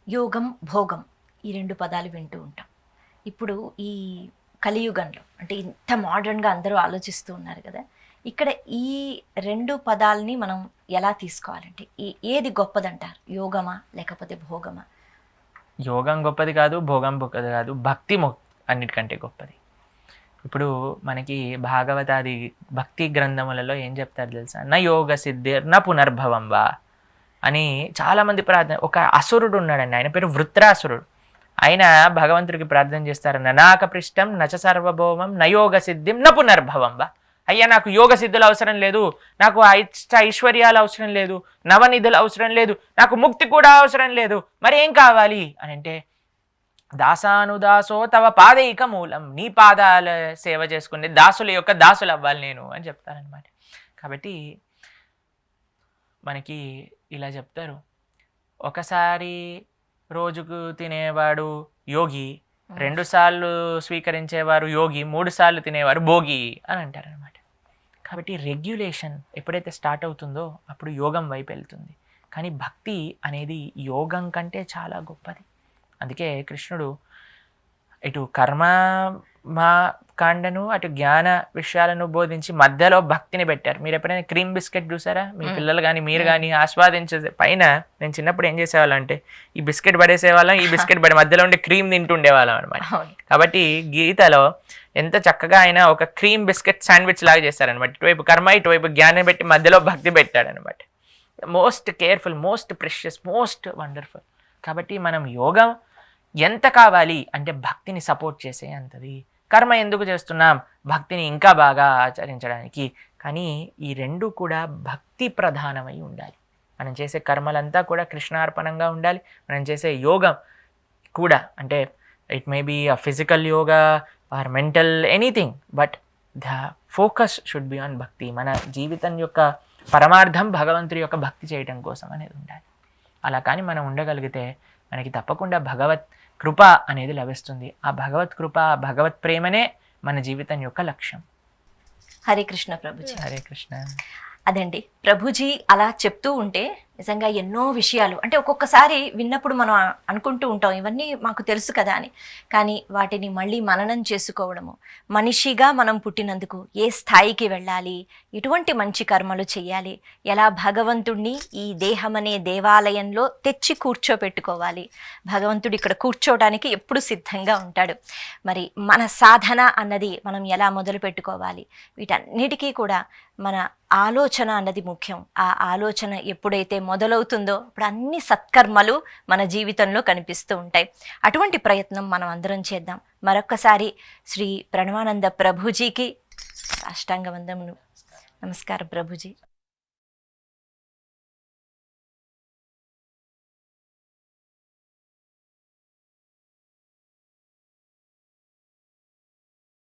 యోగం, భోగం ఈ 2 పదాలు వింటూ ఉంటాం. ఇప్పుడు ఈ కలియుగంలో అంటే ఇంత మోడర్న్‌గా అందరూ ఆలోచిస్తూ ఉన్నారు కదా! ఇక్కడ ఈ 2 పదాలని మనం ఎలా తీసుకోవాలంటే ఏది గొప్పదంటారు? యోగమా? లేకపోతే భోగమా? యోగం గొప్పది కాదు, భోగం గొప్పది కాదు, భక్తి అన్నిటికంటే గొప్పది. ఇప్పుడు మనకి భాగవతాది భక్తి గ్రంథములలో ఏం చెప్తారు తెలుసా? నా యోగ సిద్ధిర్ నా పునర్భవం వా అని చాలామంది ప్రార్థన. ఒక అసురుడు ఉన్నాడండి, ఆయన పేరు వృత్రాసురుడు. ఆయన భగవంతుడికి ప్రార్థన చేస్తారు, ననాక పృష్టం నచ సర్వభౌమం నయోగ సిద్ధిం న పునర్భవం వా. అయ్యా, నాకు యోగ సిద్ధులు అవసరం లేదు, నాకు ఐశ్వర్యాలు అవసరం లేదు, నవనిధులు అవసరం లేదు, నాకు ముక్తి కూడా అవసరం లేదు, మరి ఏం కావాలి అని అంటే, దాసానుదాసో తవ పాదైక మూలం, నీ పాదాల సేవ చేసుకునే దాసుల యొక్క దాసులు అవ్వాలి నేను అని చెప్తారనమాట. కాబట్టి మనకి ఇలా చెప్తారు, ఒకసారి రోజుకు తినేవాడు యోగి, 2 సార్లు స్వీకరించేవారు యోగి, 3 సార్లు తినేవారు భోగి అని అంటారనమాట. కాబట్టి రెగ్యులేషన్ ఎప్పుడైతే స్టార్ట్ అవుతుందో అప్పుడు యోగం వైపు వెళ్తుంది. కానీ భక్తి అనేది యోగం కంటే చాలా గొప్పది. అందుకే కృష్ణుడు ఇటు కర్మ కాండను అటు జ్ఞాన విషయాలను బోధించి మధ్యలో భక్తిని పెట్టారు. మీరు ఎప్పుడైనా క్రీమ్ బిస్కెట్ చూసారా? మీ పిల్లలు కానీ మీరు కానీ ఆస్వాదించే పైన, నేను చిన్నప్పుడు ఏం చేసేవాళ్ళం అంటే ఈ బిస్కెట్ పడేసేవాళ్ళం, ఈ బిస్కెట్ మధ్యలో ఉండే క్రీమ్ తింటుండేవాళ్ళం అనమాట. కాబట్టి గీతలో ఎంత చక్కగా ఆయన ఒక క్రీమ్ బిస్కెట్ శాండ్విచ్ లాగా చేస్తారనమాట. ఇటువైపు కర్మ, ఇటువైపు జ్ఞానం పెట్టి మధ్యలో భక్తి పెట్టాడనమాట. Most careful, most precious, most wonderful. కాబట్టి మనం యోగం ఎంత కావాలి అంటే భక్తిని సపోర్ట్ చేసే అంతది. కర్మ ఎందుకు చేస్తున్నాం? భక్తిని ఇంకా బాగా ఆచరించడానికి. కానీ ఈ 2 కూడా భక్తి ప్రధానమై ఉండాలి. మనం చేసే కర్మలంతా కూడా కృష్ణార్పణంగా ఉండాలి. మనం చేసే యోగం కూడా, అంటే it may be a physical yoga or mental anything, but the focus should be on bhakti. మన జీవితం యొక్క పరమార్థం భగవంతుడి యొక్క భక్తి చేయడం కోసం అనేది ఉండాలి. అలా కానీ మనం ఉండగలిగితే మనకి తప్పకుండా భగవత్ కృప అనేది లభిస్తుంది. ఆ భగవత్ కృప, భగవత్ ప్రేమనే మన జీవితం యొక్క లక్ష్యం. హరే కృష్ణ ప్రభుజీ. హరే కృష్ణ. అదండి, ప్రభుజీ అలా చెప్తూ ఉంటే నిజంగా ఎన్నో విషయాలు, అంటే ఒక్కొక్కసారి విన్నప్పుడు మనం అనుకుంటూ ఉంటాం ఇవన్నీ మాకు తెలుసు కదా అని. కానీ వాటిని మళ్ళీ మననం చేసుకోవడము, మనిషిగా మనం పుట్టినందుకు ఏ స్థాయికి వెళ్ళాలి, ఎటువంటి మంచి కర్మలు చేయాలి, ఎలా భగవంతుడిని ఈ దేహమనే దేవాలయంలో తెచ్చి కూర్చోపెట్టుకోవాలి, భగవంతుడు ఇక్కడ కూర్చోవడానికి ఎప్పుడు సిద్ధంగా ఉంటాడు, మరి మన సాధన అన్నది మనం ఎలా మొదలు పెట్టుకోవాలి, వీటన్నిటికీ కూడా మన ఆలోచన అన్నది ముఖ్యం. ఆ ఆలోచన ఎప్పుడైతే మొదలవుతుందో అప్పుడు అన్ని సత్కర్మలు మన జీవితంలో కనిపిస్తూ ఉంటాయి. అటువంటి ప్రయత్నం మనం అందరం చేద్దాం. మరొక్కసారి శ్రీ ప్రణవానంద ప్రభుజీకి సాష్టాంగ వందనములు. నమస్కారం ప్రభుజీ.